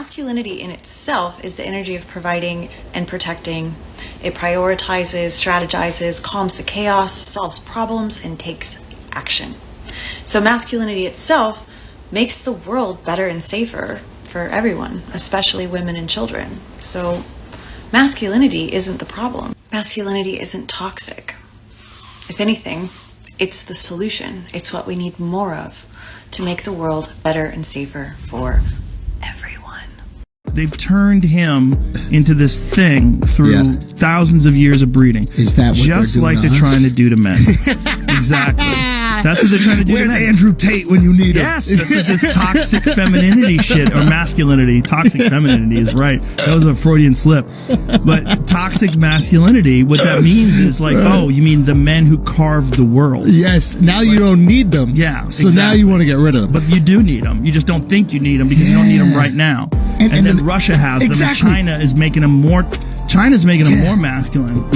masculinity in itself is the energy of providing and protecting. It prioritizes, strategizes, calms the chaos, solves problems, and takes action. So masculinity itself makes the world better and safer for everyone, especially women and children. So masculinity isn't the problem. Masculinity isn't toxic. If anything, it's the solution. It's what we need more of to make the world better and safer for everyone. They've turned him into this thing through thousands of years of breeding. Is that what just they're doing like they're trying to do to men? Exactly. That's what they're trying to do. Where's to men. Andrew Tate when you need him? Yes, that's what this toxic femininity shit, or masculinity. Toxic femininity is right. That was a Freudian slip. But toxic masculinity, what that means is like, oh, you mean the men who carved the world. Yes, now you don't need them. Yeah, so now you want to get rid of them. But you do need them. You just don't think you need them because you don't need them right now. And then Russia has them, and China is making them more. China's making them more masculine.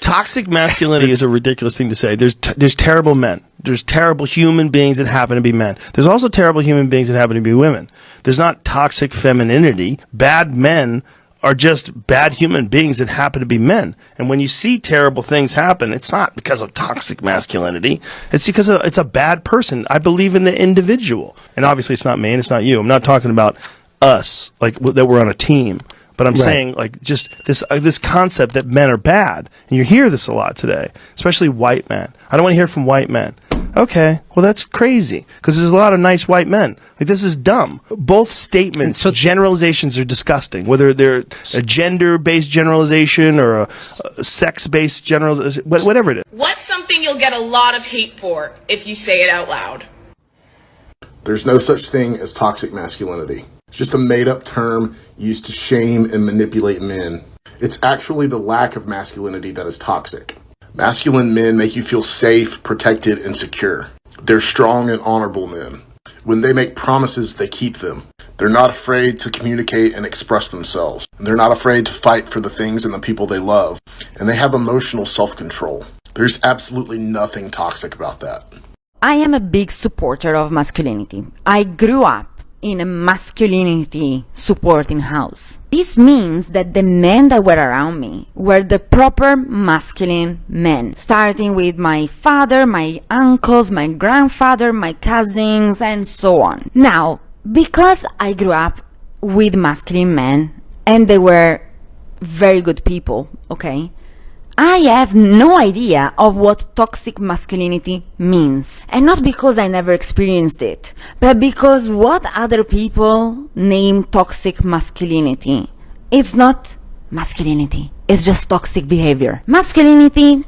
Toxic masculinity is a ridiculous thing to say. There's terrible men. There's terrible human beings that happen to be men. There's also terrible human beings that happen to be women. There's not toxic femininity. Bad men are just bad human beings that happen to be men. And when you see terrible things happen, it's not because of toxic masculinity. It's because it's a bad person. I believe in the individual. And obviously it's not me and it's not you. I'm not talking about us, like that we're on a team. But I'm saying, like, just this concept that men are bad. And you hear this a lot today, especially white men. I don't want to hear it from white men. Okay, well, that's crazy, because there's a lot of nice white men. Like, this is dumb. Both statements, generalizations are disgusting, whether they're a gender-based generalization or a sex-based generalization, whatever it is. What's something you'll get a lot of hate for if you say it out loud? There's no such thing as toxic masculinity. It's just a made-up term used to shame and manipulate men. It's actually the lack of masculinity that is toxic. Masculine men make you feel safe, protected, and secure. They're strong and honorable men. When they make promises, they keep them. They're not afraid to communicate and express themselves. They're not afraid to fight for the things and the people they love. And they have emotional self-control. There's absolutely nothing toxic about that. I am a big supporter of masculinity. I grew up in a masculinity supporting house. This means that the men that were around me were the proper masculine men, starting with my father, my uncles, my grandfather, my cousins, and so on. Now, because I grew up with masculine men, and they were very good people, okay, I have no idea of what toxic masculinity means. And not because I never experienced it, but because what other people name toxic masculinity, it's not masculinity. It's just toxic behavior. Masculinity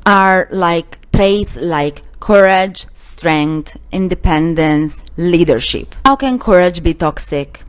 are like traits like courage, strength, independence, leadership. How can courage be toxic?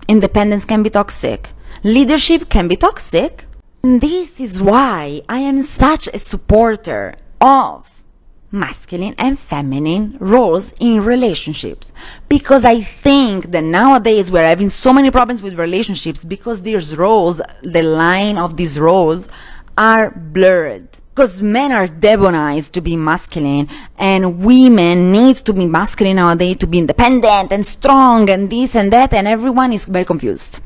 Independence can be toxic. Leadership can be toxic. This is why I am such a supporter of masculine and feminine roles in relationships, because I think that nowadays we're having so many problems with relationships because these roles, the line of these roles are blurred, because men are demonized to be masculine and women needs to be masculine nowadays to be independent and strong and this and that, and everyone is very confused.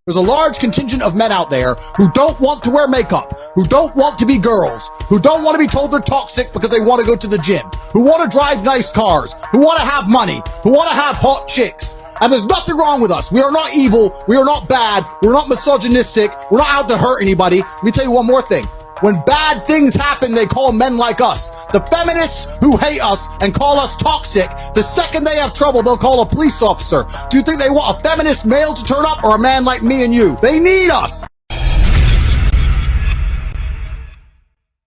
There's a large contingent of men out there who don't want to wear makeup, who don't want to be girls, who don't want to be told they're toxic because they want to go to the gym, who want to drive nice cars, who want to have money, who want to have hot chicks. And there's nothing wrong with us. We are not evil. We are not bad. We're not misogynistic. We're not out to hurt anybody. Let me tell you one more thing. When bad things happen, they call men like us. The feminists who hate us and call us toxic, the second they have trouble, they'll call a police officer. Do you think they want a feminist male to turn up or a man like me and you? They need us.